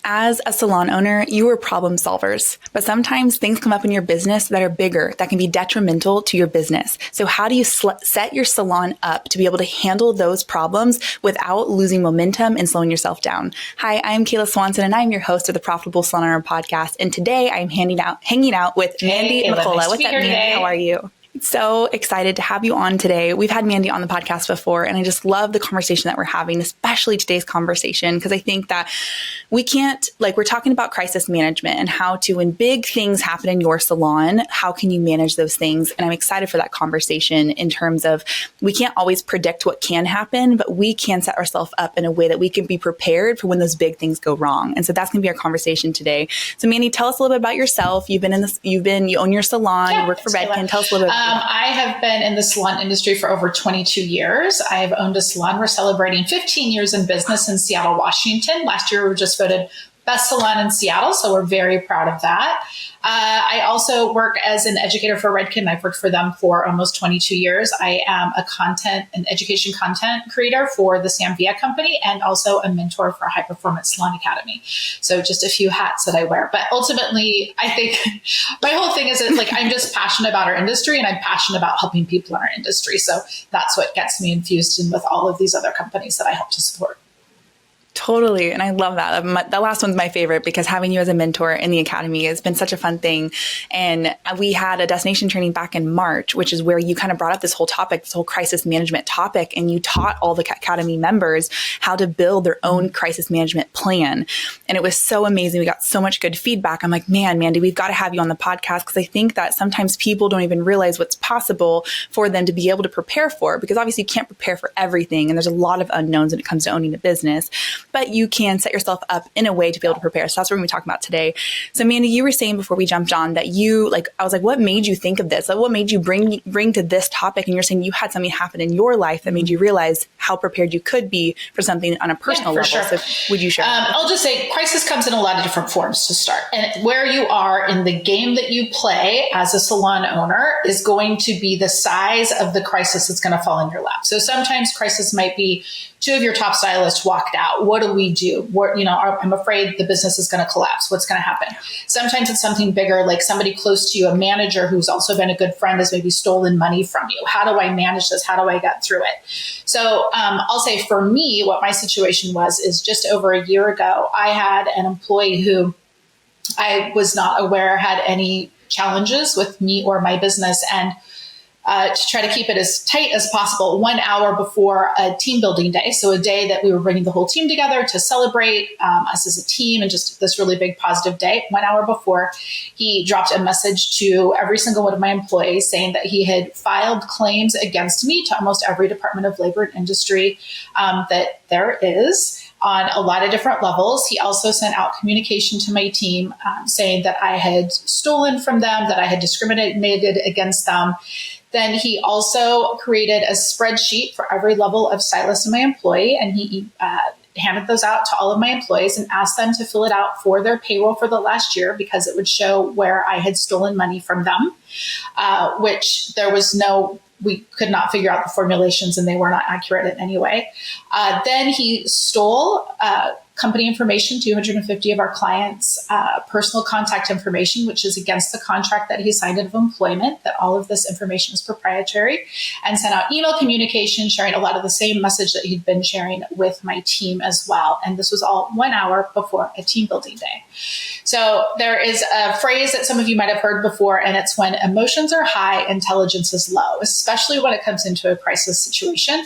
As a salon owner, you are problem solvers, but sometimes things come up in your business that are bigger, that can be detrimental to your business. So how do you set your salon up to be able to handle those problems without losing momentum and slowing yourself down? Hi, I'm Kayla Swanson, and I'm your host of the Profitable Salon Owner podcast. And today I'm hanging out with Mandy McCollough. Nice What's up, Mandy? Today. How are you? So excited to have you on today. We've had Mandy on the podcast before, and I just love the conversation that we're having, especially today's conversation, because I think that we're talking about crisis management and how to, when big things happen in your salon, how can you manage those things? And I'm excited for that conversation in terms of we can't always predict what can happen, but we can set ourselves up in a way that we can be prepared for when those big things go wrong. And so that's going to be our conversation today. So Mandy, tell us a little bit about yourself. You own your salon, you work for Redken. Tell us a little bit. I have been in the salon industry for over 22 years. I've owned a salon. We're celebrating 15 years in business in Seattle, Washington. Last year, we were just voted best salon in Seattle, so we're very proud of that. I also work as an educator for Redken. I've worked for them for almost 22 years. I am an education content creator for the Sam Via company and also a mentor for High Performance Salon Academy. So just a few hats that I wear. But ultimately, I think my whole thing is that, I'm just passionate about our industry and I'm passionate about helping people in our industry. So that's what gets me infused in with all of these other companies that I help to support. Totally. And I love that. The last one's my favorite because having you as a mentor in the academy has been such a fun thing. And we had a destination training back in March, which is where you kind of brought up this whole topic, this whole crisis management topic. And you taught all the academy members how to build their own crisis management plan. And it was so amazing. We got so much good feedback. I'm like, man, Mandy, we've got to have you on the podcast because I think that sometimes people don't even realize what's possible for them to be able to prepare for, because obviously you can't prepare for everything. And there's a lot of unknowns when it comes to owning a business. But you can set yourself up in a way to be able to prepare. So that's what we're going to be talking about today. So Mandy, you were saying before we jumped on that I was like, what made you think of this? What made you bring to this topic? And you're saying you had something happen in your life that made you realize how prepared you could be for something on a personal level. Sure. So would you share? I'll just say crisis comes in a lot of different forms to start. And where you are in the game that you play as a salon owner is going to be the size of the crisis that's going to fall in your lap. So sometimes crisis might be two of your top stylists walked out. What do we do? I'm afraid the business is going to collapse. What's going to happen? Sometimes it's something bigger, like somebody close to you, a manager who's also been a good friend has maybe stolen money from you. How do I manage this? How do I get through it? So I'll say for me, what my situation was is just over a year ago, I had an employee who I was not aware had any challenges with me or my business. And to try to keep it as tight as possible, 1 hour before a team building day. So a day that we were bringing the whole team together to celebrate us as a team and just this really big positive day. 1 hour before, he dropped a message to every single one of my employees saying that he had filed claims against me to almost every Department of Labor and Industry that there is on a lot of different levels. He also sent out communication to my team saying that I had stolen from them, that I had discriminated against them. Then he also created a spreadsheet for every level of stylist in my employee, and he handed those out to all of my employees and asked them to fill it out for their payroll for the last year because it would show where I had stolen money from them, which we could not figure out the formulations and they were not accurate in any way. Then he stole company information, 250 of our clients' personal contact information, which is against the contract that he signed of employment, that all of this information is proprietary, and sent out email communication sharing a lot of the same message that he'd been sharing with my team as well. And this was all 1 hour before a team building day. So there is a phrase that some of you might have heard before, and it's when emotions are high, intelligence is low, especially when it comes into a crisis situation.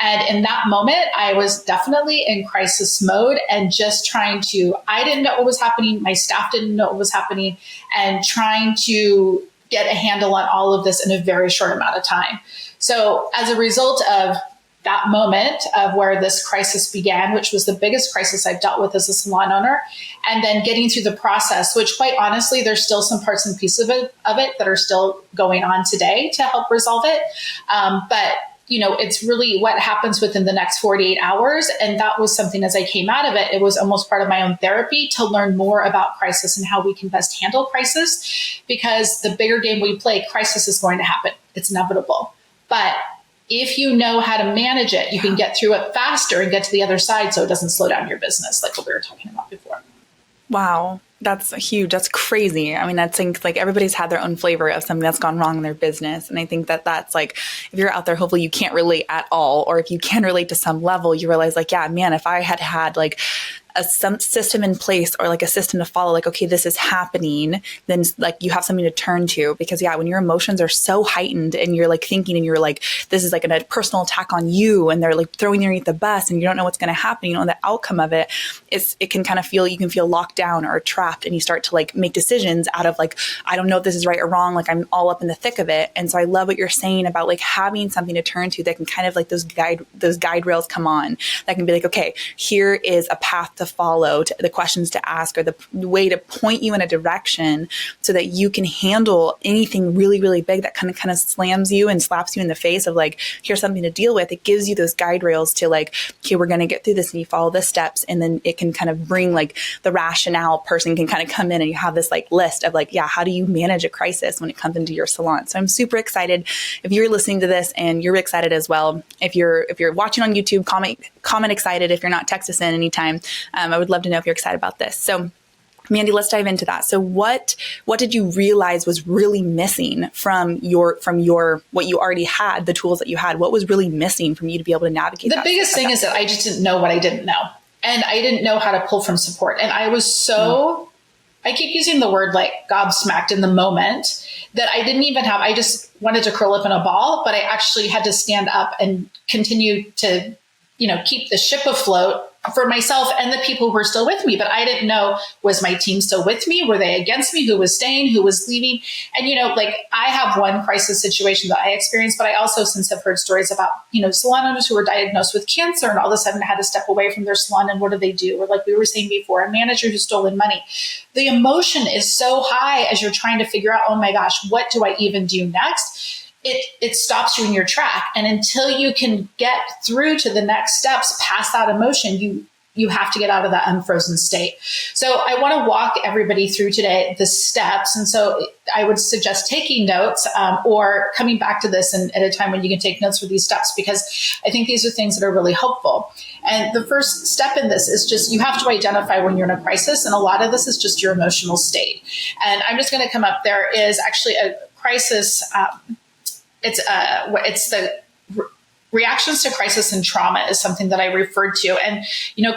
And in that moment, I was definitely in crisis mode and just I didn't know what was happening. My staff didn't know what was happening, and trying to get a handle on all of this in a very short amount of time. So as a result of that moment of where this crisis began, which was the biggest crisis I've dealt with as a salon owner, and then getting through the process, which quite honestly, there's still some parts and pieces of it that are still going on today to help resolve it. But it's really what happens within the next 48 hours. And that was something, as I came out of it, it was almost part of my own therapy to learn more about crisis and how we can best handle crisis, because the bigger game we play, crisis is going to happen. It's inevitable. But if you know how to manage it, you can get through it faster and get to the other side so it doesn't slow down your business, like what we were talking about before. Wow. That's huge. That's crazy. I mean, I think like everybody's had their own flavor of something that's gone wrong in their business. And I think that that's like, if you're out there, hopefully you can't relate at all. Or if you can relate to some level, you realize like, yeah, man, if I had like some system in place or like a system to follow, like, okay, this is happening, then like you have something to turn to. Because yeah, when your emotions are so heightened and you're like thinking and you're like, this is like a personal attack on you and they're like throwing you underneath the bus and you don't know what's going to happen, you know, the outcome of it is, it can kind of feel, you can feel locked down or trapped and you start to like make decisions out of like, I don't know if this is right or wrong. Like I'm all up in the thick of it. And so I love what you're saying about like having something to turn to that can kind of like those guide rails come on that can be like, okay, here is a path to follow, to the questions to ask, or the way to point you in a direction so that you can handle anything really, really big that kind of slams you and slaps you in the face of like, here's something to deal with. It gives you those guide rails to like, okay, we're going to get through this and you follow the steps. And then it can kind of bring like the rationale person can kind of come in and you have this like list of like, yeah, how do you manage a crisis when it comes into your salon? So I'm super excited. If you're listening to this and you're excited as well, if you're watching on YouTube, comment excited. If you're not, text us in anytime. I would love to know if you're excited about this. So Mandy, let's dive into that. So what did you realize was really missing from your what you already had, the tools that you had? What was really missing from you to be able to navigate that? The biggest thing is that I just didn't know what I didn't know. And I didn't know how to pull from support. And I was so, I keep using the word like gobsmacked in the moment that I didn't even have, I just wanted to curl up in a ball, but I actually had to stand up and continue to, keep the ship afloat for myself and the people who were still with me. But I didn't know, was my team still with me? Were they against me? Who was staying? Who was leaving? And, I have one crisis situation that I experienced, but I also since have heard stories about, salon owners who were diagnosed with cancer and all of a sudden had to step away from their salon. And what do they do? Or like we were saying before, a manager who's stolen money. The emotion is so high as you're trying to figure out, oh my gosh, what do I even do next? It stops you in your track. And until you can get through to the next steps past that emotion, you have to get out of that unfrozen state. So I want to walk everybody through today the steps. And so I would suggest taking notes or coming back to this at a time when you can take notes for these steps, because I think these are things that are really helpful. And the first step in this is just you have to identify when you're in a crisis. And a lot of this is just your emotional state. And I'm just going to come up. There is actually a crisis. It's the reactions to crisis and trauma is something that I referred to. And,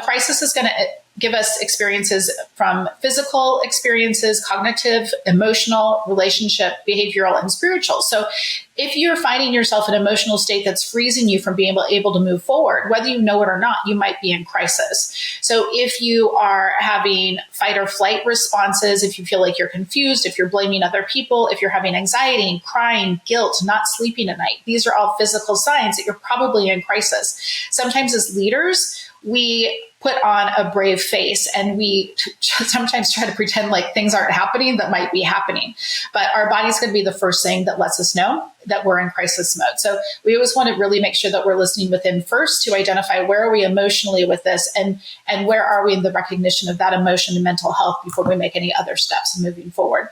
crisis is going to give us experiences from physical experiences, cognitive, emotional, relationship, behavioral, and spiritual. So if you're finding yourself in an emotional state that's freezing you from being able to move forward, whether you know it or not, you might be in crisis. So if you are having fight or flight responses, if you feel like you're confused, if you're blaming other people, if you're having anxiety, crying, guilt, not sleeping at night, these are all physical signs that you're probably in crisis. Sometimes as leaders, we put on a brave face and we sometimes try to pretend like things aren't happening that might be happening. But our body's going to be the first thing that lets us know that we're in crisis mode. So we always want to really make sure that we're listening within first to identify where are we emotionally with this and where are we in the recognition of that emotion and mental health before we make any other steps moving forward.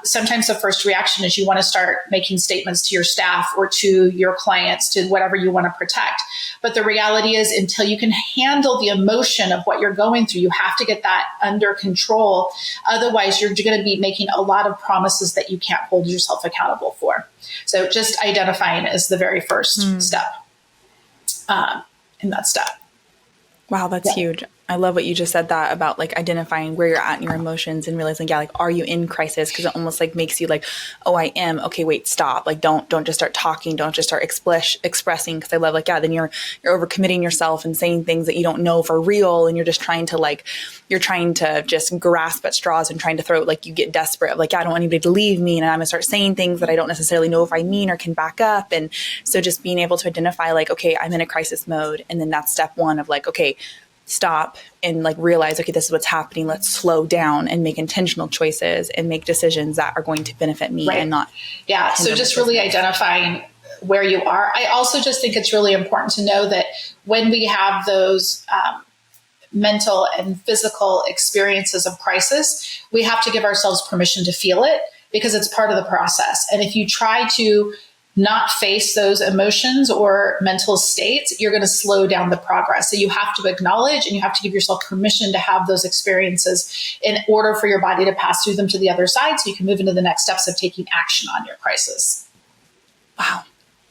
Sometimes the first reaction is you want to start making statements to your staff or to your clients, to whatever you want to protect. But the reality is until you can handle the emotion of what you're going through, you have to get that under control. Otherwise, you're going to be making a lot of promises that you can't hold yourself accountable for. So just identifying is the very first step in that step. Wow, that's huge. I love what you just said that about like identifying where you're at in your emotions and realizing, yeah, like, are you in crisis? Because it almost like makes you like, oh, I am. Okay, wait, stop. Like, don't just start talking. Don't just start expressing. Because I love like, yeah, then you're overcommitting yourself and saying things that you don't know for real. And you're just trying to just grasp at straws and trying to throw, like, you get desperate of like, yeah, I don't want anybody to leave me. And I'm gonna start saying things that I don't necessarily know if I mean or can back up. And so just being able to identify like, okay, I'm in a crisis mode. And then that's step one of like, okay, stop and like realize, okay, this is what's happening. Let's slow down and make intentional choices and make decisions that are going to benefit me and not. Yeah. So just really identifying where you are. I also just think it's really important to know that when we have those mental and physical experiences of crisis, we have to give ourselves permission to feel it because it's part of the process. And if you try to not face those emotions or mental states, you're going to slow down the progress. So you have to acknowledge and you have to give yourself permission to have those experiences in order for your body to pass through them to the other side so you can move into the next steps of taking action on your crisis. Wow.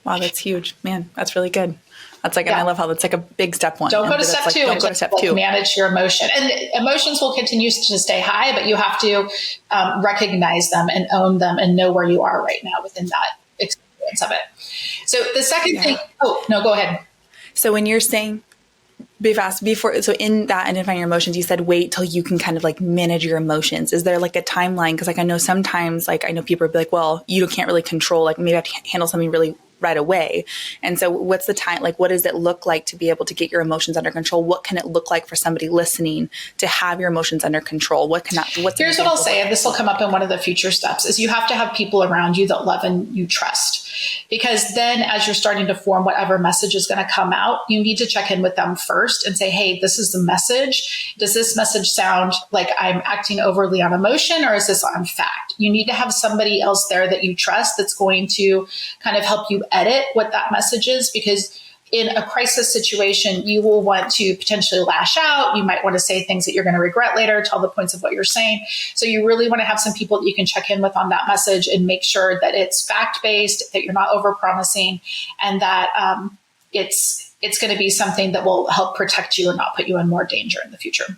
Wow, that's huge. Man, that's really good. That's like, and I love how that's like a big step one. Don't go to step two. Don't go to step two. Manage your emotion. And emotions will continue to stay high, but you have to recognize them and own them and know where you are right now within that experience of it. So the second thing, go ahead. So when you're saying, so in that identifying your emotions, you said wait till you can kind of like manage your emotions. Is there like a timeline? Because like I know sometimes like I know people are like, well, you can't really control, like maybe I have to handle something really right away. And so what's the time, like what does it look like to be able to get your emotions under control? What can it look like for somebody listening to have your emotions under control? Here's what I'll say, and this will come up in one of the future steps, is you have to have people around you that love and you trust. Because then as you're starting to form whatever message is going to come out, you need to check in with them first and say, hey, this is the message. Does this message sound like I'm acting overly on emotion, or is this on fact? You need to have somebody else there that you trust that's going to kind of help you edit what that message is, because in a crisis situation, you will want to potentially lash out. You might want to say things that you're going to regret later, tell the points of what you're saying. So you really want to have some people that you can check in with on that message and make sure that it's fact-based, that you're not over-promising, and that it's going to be something that will help protect you and not put you in more danger in the future.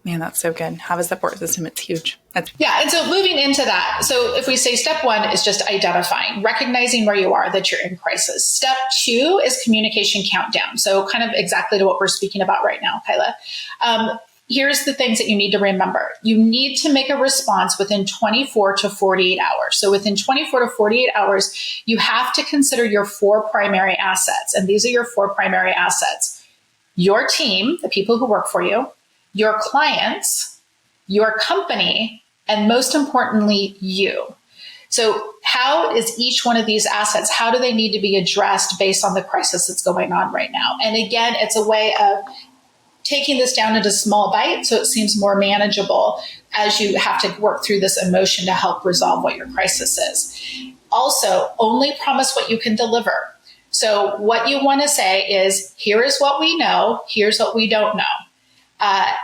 Man, that's so good. Have a support system. It's huge. And so moving into that. So if we say step one is just identifying, recognizing where you are, that you're in crisis. Step two is communication countdown. So kind of exactly to what we're speaking about right now, Kayla. Here's the things that you need to remember. You need to make a response within 24 to 48 hours. So within 24 to 48 hours, you have to consider your 4 primary assets. And these are your 4 primary assets: your team, the people who work for you, your clients, your company, and most importantly, you. So how is each one of these assets, how do they need to be addressed based on the crisis that's going on right now? And again, it's a way of taking this down into small bites so it seems more manageable as you have to work through this emotion to help resolve what your crisis is. Also, only promise what you can deliver. So what you want to say is, here is what we know, here's what we don't know.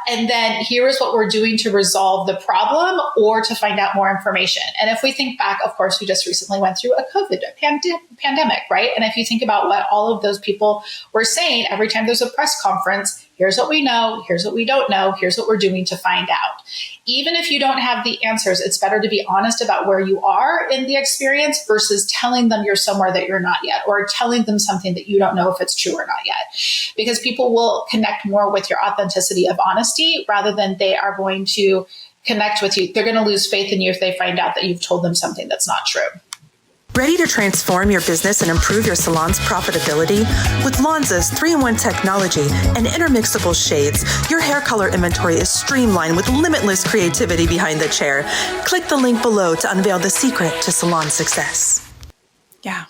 And then here is what we're doing to resolve the problem or to find out more information. And if we think back, of course, we just recently went through a COVID pandemic, right? And if you think about what all of those people were saying every time there's a press conference, here's what we know, here's what we don't know, here's what we're doing to find out. Even if you don't have the answers, it's better to be honest about where you are in the experience versus telling them you're somewhere that you're not yet, or telling them something that you don't know if it's true or not yet. Because people will connect more with your authenticity of honesty rather than they are going to connect with you. They're going to lose faith in you if they find out that you've told them something that's not true. Ready to transform your business and improve your salon's profitability? With Lonza's 3-in-1 technology and intermixable shades, your hair color inventory is streamlined with limitless creativity behind the chair. Click the link below to unveil the secret to salon success. Yeah.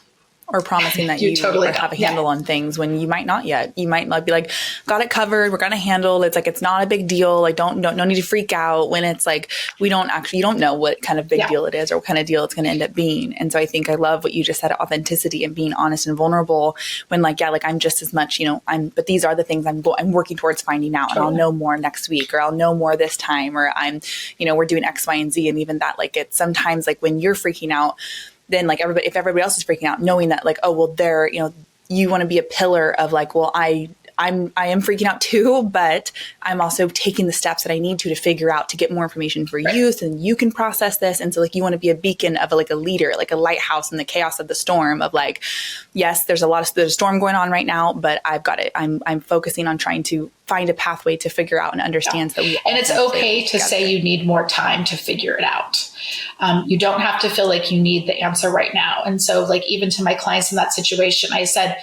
Or promising that you totally have a handle on things when you might not yet. You might not be like, got it covered. We're going to handle. It's like, it's not a big deal. Like, no need to freak out when it's like, you don't know what kind of big deal it is or what kind of deal it's going to end up being. And so I think I love what you just said, authenticity and being honest and vulnerable when I'm just as much, but these are the things I'm working towards finding out. Totally. And I'll know more next week, or I'll know more this time, or we're doing X, Y, and Z. And even that, like, it's sometimes like when you're freaking out, then like if everybody else is freaking out, knowing that like, oh, well, you want to be a pillar of like, well, I am freaking out too, but I'm also taking the steps that I need to figure out to get more information for you so you can process this. And so like, you want to be a beacon of a leader, like a lighthouse in the chaos of the storm of like, yes, there's a storm going on right now, but I've got it. I'm focusing on trying to find a pathway to figure out and understand that we all. And it's okay to say you need more time to figure it out. You don't have to feel like you need the answer right now. And so like, even to my clients in that situation, I said,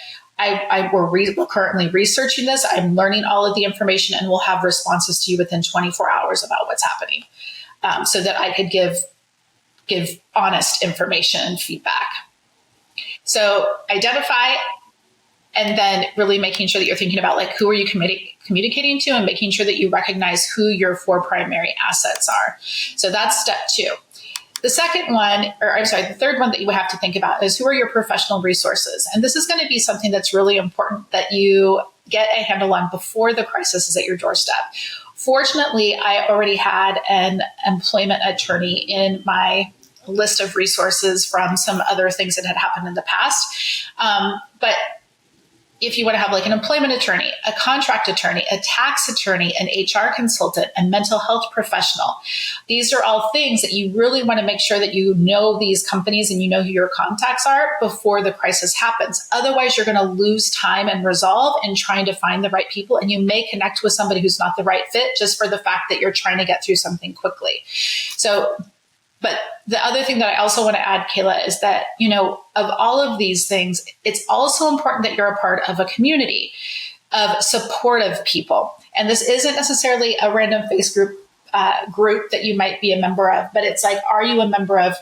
we're currently researching this. I'm learning all of the information and we'll have responses to you within 24 hours about what's happening, so that I could give honest information and feedback. So identify, and then really making sure that you're thinking about like, who are you communicating to, and making sure that you recognize who your 4 primary assets are. So that's step 2. The third one that you would have to think about is, who are your professional resources? And this is going to be something that's really important that you get a handle on before the crisis is at your doorstep. Fortunately, I already had an employment attorney in my list of resources from some other things that had happened in the past. But if you want to have like an employment attorney, a contract attorney, a tax attorney, an HR consultant, a mental health professional, these are all things that you really want to make sure that you know these companies and you know who your contacts are before the crisis happens. Otherwise, you're going to lose time and resolve in trying to find the right people. And you may connect with somebody who's not the right fit just for the fact that you're trying to get through something quickly. But the other thing that I also want to add, Kayla, is that, of all of these things, it's also important that you're a part of a community of supportive people. And this isn't necessarily a random face group that you might be a member of, but it's like, are you a member of,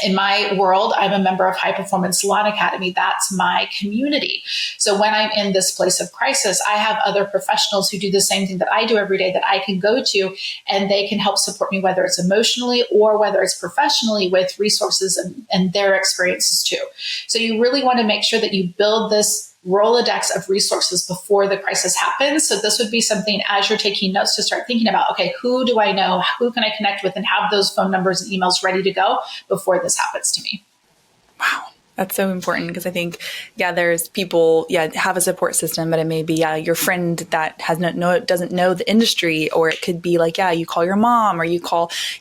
in my world, I'm a member of High Performance Salon Academy. That's my community. So when I'm in this place of crisis, I have other professionals who do the same thing that I do every day that I can go to, and they can help support me, whether it's emotionally or whether it's professionally, with resources and their experiences too. So you really want to make sure that you build this Rolodex of resources before the crisis happens. So this would be something, as you're taking notes, to start thinking about, okay, who do I know? Who can I connect with? And have those phone numbers and emails ready to go before this happens to me. Wow. That's so important, because I think, there's people, have a support system, but it may be, your friend that doesn't know the industry, or it could be like, you call your mom, or you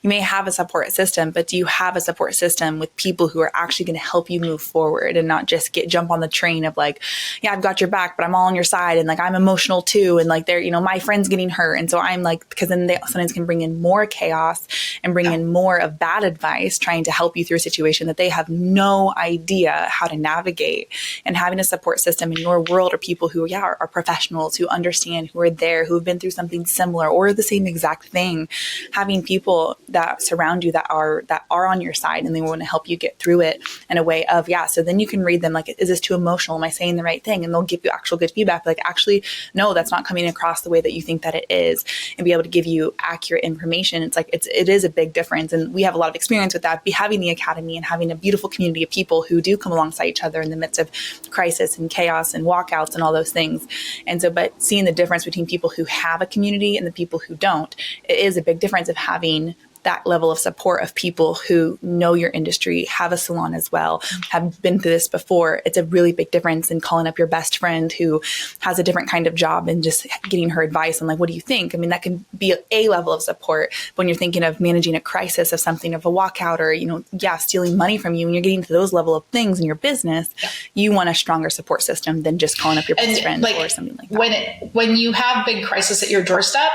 may have a support system, but do you have a support system with people who are actually going to help you move forward and not just jump on the train of like, I've got your back, but I'm all on your side. And like, I'm emotional too. And like, my friend's getting hurt. And so I'm like, because then they sometimes can bring in more chaos and bring in more of bad advice, trying to help you through a situation that they have no idea how to navigate. And having a support system in your world, or people who are professionals, who understand, who are there, who have been through something similar or the same exact thing, having people that surround you that are on your side, and they want to help you get through it in a way of, so then you can read them like, is this too emotional? Am I saying the right thing? And they'll give you actual good feedback, like, actually, no, that's not coming across the way that you think that it is, and be able to give you accurate information. It's like, it is a big difference. And we have a lot of experience with that, having the academy and having a beautiful community of people who do come alongside each other in the midst of crisis and chaos and walkouts and all those things. And so, but seeing the difference between people who have a community and the people who don't, it is a big difference of having that level of support of people who know your industry, have a salon as well, have been through this before. It's a really big difference in calling up your best friend who has a different kind of job and just getting her advice on like, what do you think? I mean, that can be a level of support. But when you're thinking of managing a crisis of something, of a walkout, or, stealing money from you, when you're getting to those level of things in your business, you want a stronger support system than just calling up your best friend or something like that. When you have big crisis at your doorstep,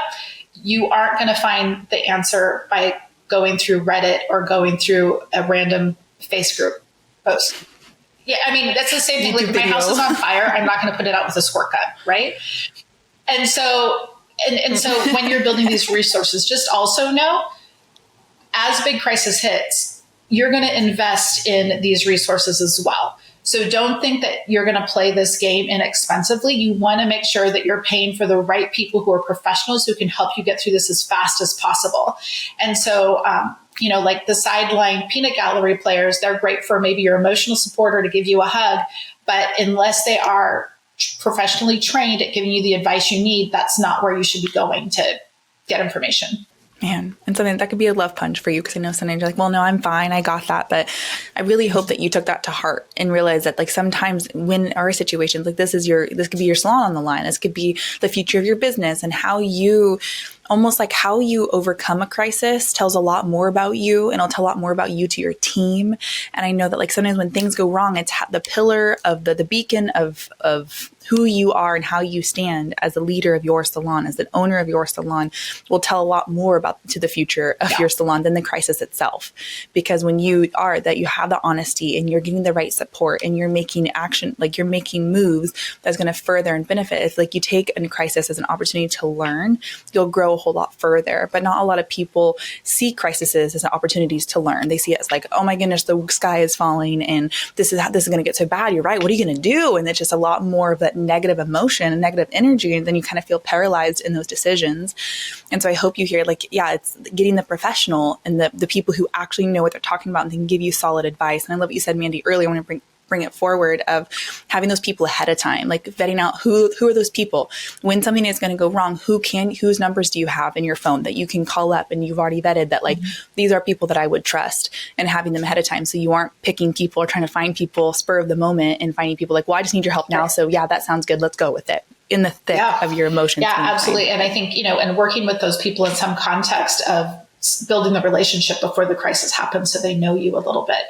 you aren't going to find the answer by going through Reddit or going through a random face group post. Yeah, I mean, that's the same thing. Like, if my house is on fire, I'm not going to put it out with a squirt gun, right? And so when you're building these resources, just also know, as big crisis hits, you're going to invest in these resources as well. So don't think that you're going to play this game inexpensively. You want to make sure that you're paying for the right people who are professionals who can help you get through this as fast as possible. And so, like the sideline peanut gallery players, they're great for maybe your emotional support or to give you a hug. But unless they are professionally trained at giving you the advice you need, that's not where you should be going to get information. Man, and something that could be a love punch for you, because I know sometimes you're like, well, no, I'm fine, I got that. But I really hope that you took that to heart and realized that, like, sometimes when our situations like this could be your salon on the line, this could be the future of your business, and how you overcome a crisis tells a lot more about you, and it'll tell a lot more about you to your team. And I know that, like, sometimes when things go wrong, it's the pillar of the beacon of who you are and how you stand as a leader of your salon, as an owner of your salon, will tell a lot more about to the future of your salon than the crisis itself. Because when you have the honesty and you're getting the right support and you're making action, like you're making moves that's going to further and benefit. If like you take a crisis as an opportunity to learn, you'll grow grow a whole lot further. But not a lot of people see crises as opportunities to learn. They see it as like, oh my goodness, the sky is falling and this is going to get so bad. You're right. What are you going to do? And it's just a lot more of that negative emotion and negative energy. And then you kind of feel paralyzed in those decisions. And so I hope you hear like, yeah, it's getting the professional and the people who actually know what they're talking about and can give you solid advice. And I love what you said, Mandy, earlier. I want to bring it forward of having those people ahead of time, like vetting out who are those people when something is going to go wrong, whose numbers do you have in your phone that you can call up and you've already vetted that like, these are people that I would trust, and having them ahead of time. So you aren't picking people or trying to find people spur of the moment and finding people like, well, I just need your help now. So yeah, that sounds good. Let's go with it in the thick of your emotions. Yeah, absolutely. And I think, and working with those people in some context of building the relationship before the crisis happens so they know you a little bit.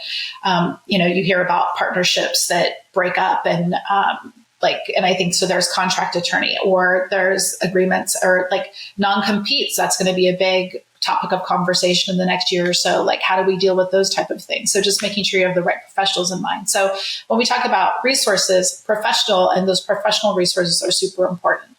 You hear about partnerships that break up and I think so there's contract attorney or there's agreements or like non-competes. That's going to be a big topic of conversation in the next year or so. Like, how do we deal with those type of things? So just making sure you have the right professionals in mind. So when we talk about resources, those professional resources are super important.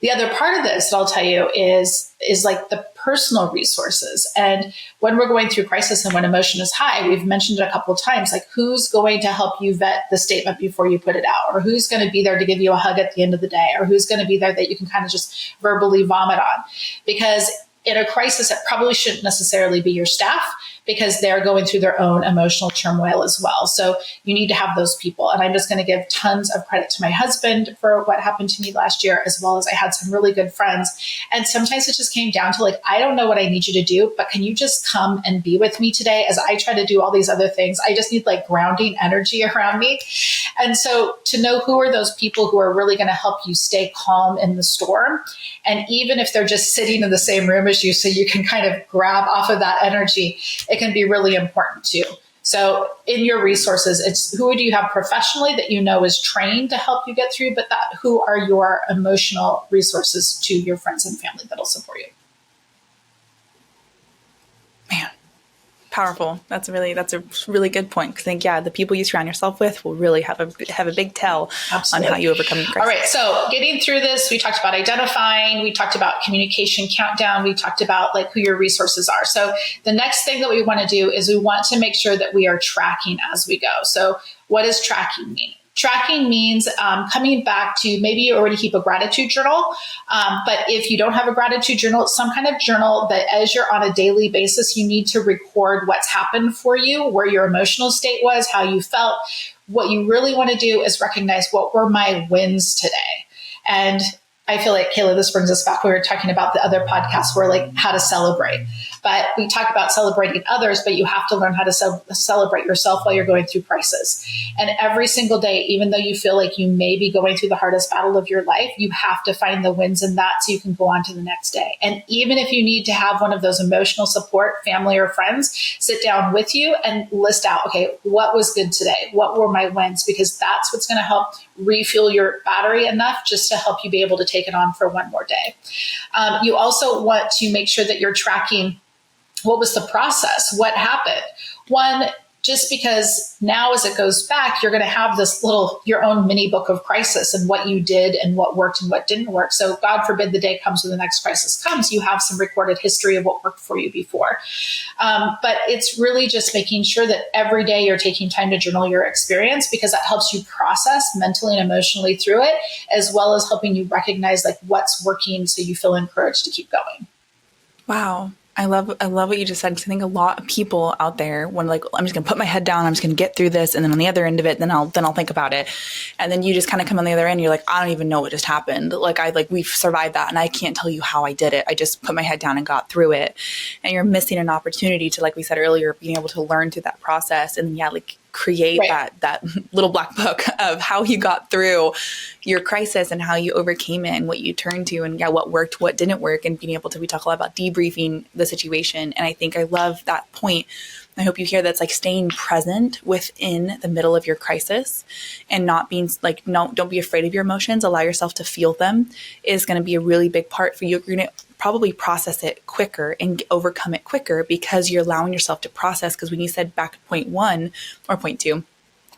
The other part of this that I'll tell you is like the personal resources. And when we're going through crisis and when emotion is high, we've mentioned it a couple of times, like who's going to help you vet the statement before you put it out, or who's going to be there to give you a hug at the end of the day, or who's going to be there that you can kind of just verbally vomit on. Because in a crisis, it probably shouldn't necessarily be your staff because they're going through their own emotional turmoil as well. So you need to have those people. And I'm just going to give tons of credit to my husband for what happened to me last year, as well as I had some really good friends. And sometimes it just came down to like, I don't know what I need you to do, but can you just come and be with me today as I try to do all these other things? I just need like grounding energy around me. And so to know who are those people who are really going to help you stay calm in the storm. And even if they're just sitting in the same room as you, so you can kind of grab off of that energy, it can be really important too. So in your resources, it's who do you have professionally that you know is trained to help you get through, but who are your emotional resources to your friends and family that'll support you. Man, powerful. That's a really good point. Because I think, the people you surround yourself with will really have a big tell on how you overcome the crisis. All right. So getting through this, we talked about identifying, we talked about communication countdown, we talked about like who your resources are. So the next thing that we want to do is we want to make sure that we are tracking as we go. So what does tracking mean? Tracking means coming back to maybe you already keep a gratitude journal, but if you don't have a gratitude journal, it's some kind of journal that as you're on a daily basis, you need to record what's happened for you, where your emotional state was, how you felt. What you really want to do is recognize what were my wins today. And I feel like, Kayla, this brings us back. We were talking about the other podcasts where like how to celebrate. But we talk about celebrating others, but you have to learn how to celebrate yourself while you're going through crisis. And every single day, even though you feel like you may be going through the hardest battle of your life, you have to find the wins in that so you can go on to the next day. And even if you need to have one of those emotional support, family or friends, sit down with you and list out, okay, what was good today? What were my wins? Because that's what's going to help refuel your battery enough just to help you be able to take it on for one more day. You also want to make sure that you're tracking what was the process? What happened? One, just because now as it goes back, you're going to have this your own mini book of crisis and what you did and what worked and what didn't work. So God forbid the day comes when the next crisis comes, you have some recorded history of what worked for you before. But it's really just making sure that every day you're taking time to journal your experience, because that helps you process mentally and emotionally through it, as well as helping you recognize like what's working so you feel encouraged to keep going. Wow. I love what you just said, because I think a lot of people out there, when like, I'm just going to put my head down, I'm just going to get through this. And then on the other end of it, then I'll think about it. And then you just kind of come on the other end. You're like, I don't even know what just happened. We've survived that. And I can't tell you how I did it. I just put my head down and got through it. And you're missing an opportunity to, like we said earlier, being able to learn through that process. And create that little black book of how you got through your crisis and how you overcame it and what you turned to and what worked, what didn't work, and being able to, we talk a lot about debriefing the situation. And I think I love that point. I hope you hear that's like staying present within the middle of your crisis and not being like, no, don't be afraid of your emotions. Allow yourself to feel them is going to be a really big part for you. You're going to probably process it quicker and overcome it quicker because you're allowing yourself to process. Because when you said back at point 1 or point 2,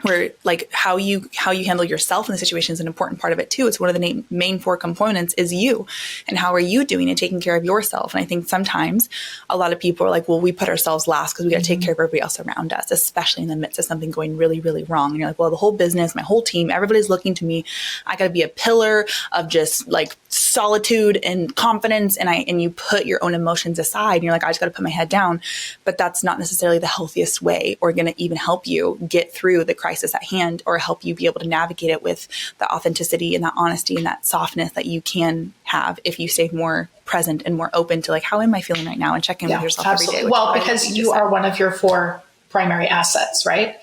where like how you handle yourself in the situation is an important part of it too. It's one of the main 4 components is you, and how are you doing and taking care of yourself. And I think sometimes a lot of people are like, well, we put ourselves last because we got to take care of everybody else around us, especially in the midst of something going really, really wrong. And you're like, well, the whole business, my whole team, everybody's looking to me. I got to be a pillar of just like solitude and confidence. And you put your own emotions aside and you're like, I just got to put my head down. But that's not necessarily the healthiest way or going to even help you get through the crisis at hand or help you be able to navigate it with the authenticity and that honesty and that softness that you can have if you stay more present and more open to like, how am I feeling right now? And check in with yourself absolutely. every day. Well, because you are one of your 4 primary assets, right?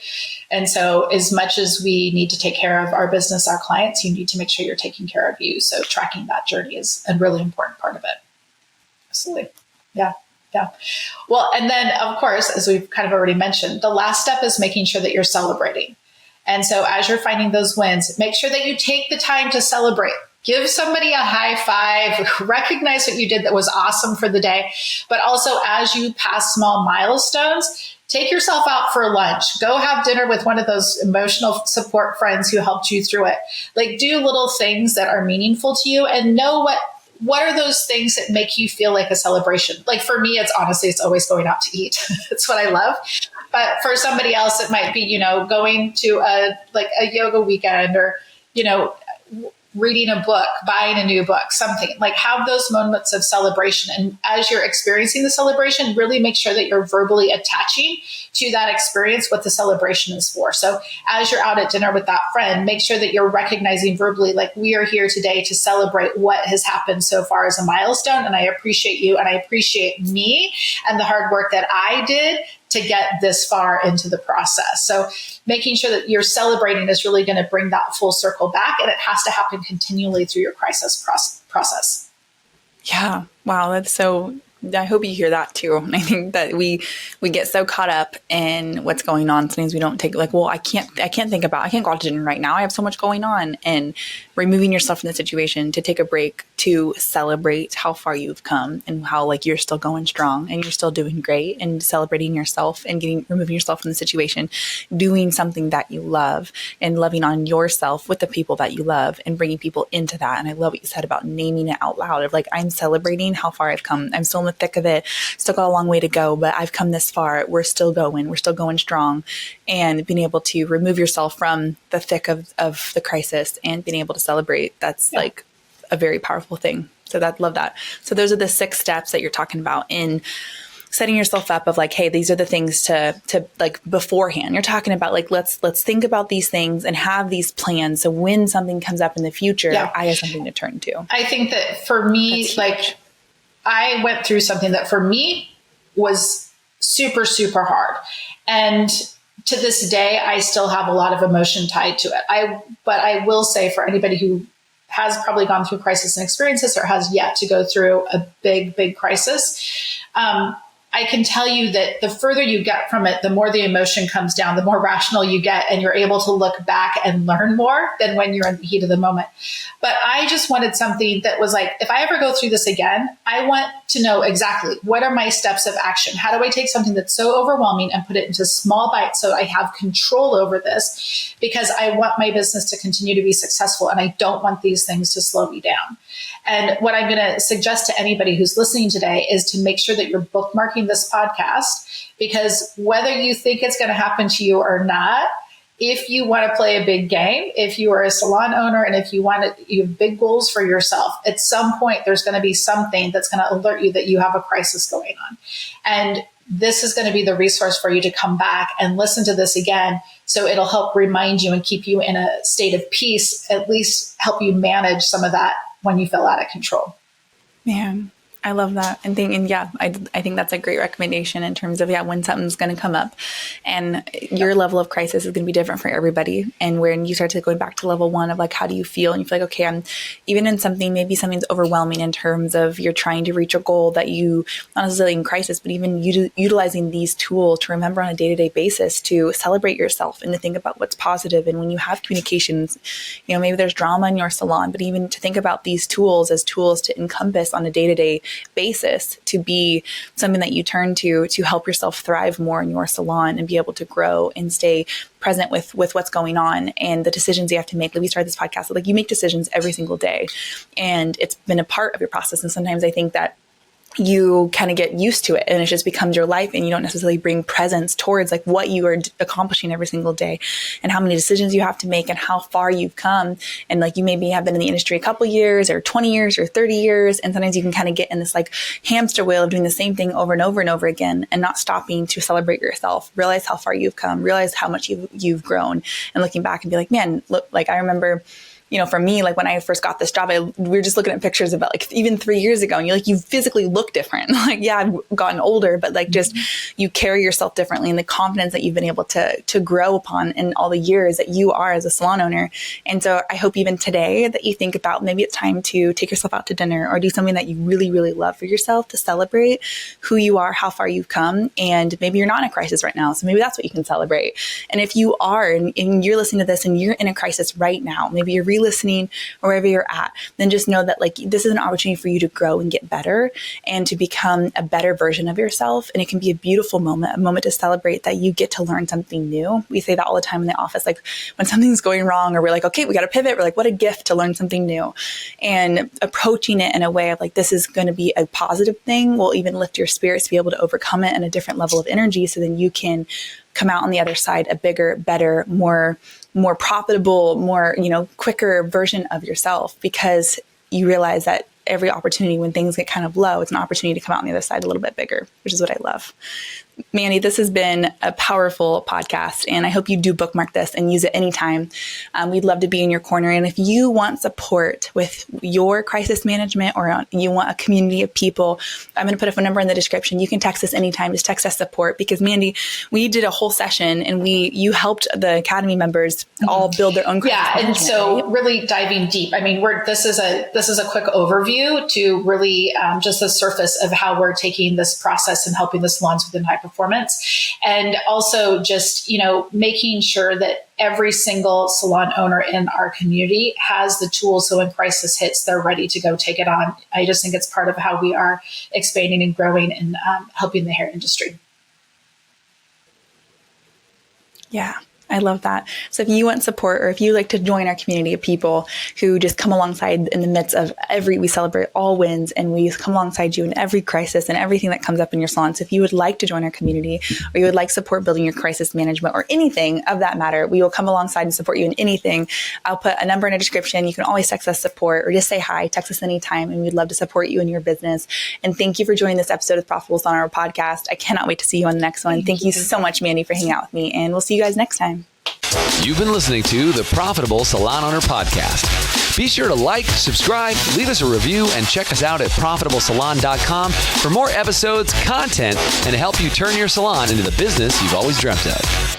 And so as much as we need to take care of our business, our clients, you need to make sure you're taking care of you. So tracking that journey is a really important part of it. Absolutely. Yeah. Yeah. Well, and then of course, as we've kind of already mentioned, the last step is making sure that you're celebrating. And so as you're finding those wins, make sure that you take the time to celebrate. Give somebody a high five, recognize what you did that was awesome for the day. But also as you pass small milestones, take yourself out for lunch. Go have dinner with one of those emotional support friends who helped you through it. Like do little things that are meaningful to you and know what are those things that make you feel like a celebration? Like for me, it's always going out to eat. It's what I love. But for somebody else, it might be, going to a yoga weekend or, reading a book, buying a new book, something like have those moments of celebration. And as you're experiencing the celebration, really make sure that you're verbally attaching to that experience what the celebration is for. So as you're out at dinner with that friend, make sure that you're recognizing verbally, like we are here today to celebrate what has happened so far as a milestone. And I appreciate you and I appreciate me and the hard work that I did to get this far into the process. So making sure that you're celebrating is really going to bring that full circle back. And it has to happen continually through your crisis process. Yeah. Wow. That's so, I hope you hear that too. And I think that we get so caught up in what's going on. Sometimes we don't take like, well, I can't go out to dinner right now. I have so much going on, and removing yourself from the situation to take a break to celebrate how far you've come and how like you're still going strong and you're still doing great, and celebrating yourself and removing yourself from the situation, doing something that you love and loving on yourself with the people that you love and bringing people into that. And I love what you said about naming it out loud of like, I'm celebrating how far I've come. I'm still in the thick of it, still got a long way to go, but I've come this far. We're still going strong, and being able to remove yourself from the thick of the crisis and being able to celebrate. That's like a very powerful thing. So love that. So those are the 6 steps that you're talking about in setting yourself up of like, hey, these are the things to like beforehand. You're talking about like, let's think about these things and have these plans. So when something comes up in the future, I have something to turn to. I think that for me, like I went through something that for me was super, super hard. And to this day, I still have a lot of emotion tied to it. But I will say for anybody who has probably gone through crisis and experiences or has yet to go through a big, big crisis, I can tell you that the further you get from it, the more the emotion comes down, the more rational you get, and you're able to look back and learn more than when you're in the heat of the moment. But I just wanted something that was like, if I ever go through this again, I want to know exactly what are my steps of action? How do I take something that's so overwhelming and put it into small bites so I have control over this? Because I want my business to continue to be successful, and I don't want these things to slow me down. And what I'm going to suggest to anybody who's listening today is to make sure that you're bookmarking this podcast, because whether you think it's going to happen to you or not, if you want to play a big game, if you are a salon owner, and if you have big goals for yourself, at some point there's going to be something that's going to alert you that you have a crisis going on. And this is going to be the resource for you to come back and listen to this again. So it'll help remind you and keep you in a state of peace, at least help you manage some of that when you feel out of control. Man, I love that. I think that's a great recommendation in terms of, when something's going to come up, and your level of crisis is going to be different for everybody. And when you start to going back to level 1 of like, how do you feel? And you feel like, okay, I'm even in something, maybe something's overwhelming in terms of you're trying to reach a goal that you, not necessarily in crisis, but even utilizing these tools to remember on a day-to-day basis to celebrate yourself and to think about what's positive. And when you have communications, maybe there's drama in your salon, but even to think about these tools as tools to encompass on a day-to-day basis to be something that you turn to help yourself thrive more in your salon and be able to grow and stay present with what's going on and the decisions you have to make. Like we started this podcast, like you make decisions every single day, and it's been a part of your process. And sometimes I think that you kind of get used to it and it just becomes your life, and you don't necessarily bring presence towards like what you are accomplishing every single day and how many decisions you have to make and how far you've come. And like you maybe have been in the industry a couple years or 20 years or 30 years. And sometimes you can kind of get in this like hamster wheel of doing the same thing over and over and over again and not stopping to celebrate yourself, realize how far you've come, realize how much you've grown, and looking back and be like, man, look, like I remember, for me, like when I first got this job, we were just looking at pictures about like even 3 years ago, and you physically look different. Like, yeah, I've gotten older, but like just you carry yourself differently, and the confidence that you've been able to grow upon in all the years that you are as a salon owner. And so I hope even today that you think about maybe it's time to take yourself out to dinner or do something that you really, really love for yourself to celebrate who you are, how far you've come. And maybe you're not in a crisis right now, so maybe that's what you can celebrate. And if you are, and you're listening to this and you're in a crisis right now, maybe you're listening or wherever you're at, then just know that like this is an opportunity for you to grow and get better and to become a better version of yourself. And it can be a beautiful moment, a moment to celebrate that you get to learn something new. We say that all the time in the office, like when something's going wrong or we're like, okay, we got to pivot. We're like, what a gift to learn something new. And approaching it in a way of like, this is going to be a positive thing will even lift your spirits to be able to overcome it in a different level of energy. So then you can come out on the other side a bigger, better, more profitable, more, quicker version of yourself, because you realize that every opportunity when things get kind of low, it's an opportunity to come out on the other side a little bit bigger, which is what I love. Mandy, this has been a powerful podcast, and I hope you do bookmark this and use it anytime. We'd love to be in your corner. And if you want support with your crisis management or you want a community of people, I'm going to put a phone number in the description. You can text us anytime. Just text us support, because Mandy, we did a whole session and you helped the Academy members all build their own crisis management. And so really diving deep. I mean, this is a quick overview to really just the surface of how we're taking this process and helping the salons within high performance. And also just, making sure that every single salon owner in our community has the tools. So when crisis hits, they're ready to go take it on. I just think it's part of how we are expanding and growing and helping the hair industry. Yeah. I love that. So if you want support, or if you like to join our community of people who just come alongside in the midst of we celebrate all wins, and we come alongside you in every crisis and everything that comes up in your salon. So if you would like to join our community, or you would like support building your crisis management or anything of that matter, we will come alongside and support you in anything. I'll put a number in a description. You can always text us support or just say hi, text us anytime, and we'd love to support you in your business. And thank you for joining this episode of Profitable Salon Owner Podcast. I cannot wait to see you on the next one. Thank you so much, Mandy, for hanging out with me, and we'll see you guys next time. You've been listening to the Profitable Salon Owner Podcast. Be sure to like, subscribe, leave us a review, and check us out at profitablesalon.com for more episodes, content, and to help you turn your salon into the business you've always dreamt of.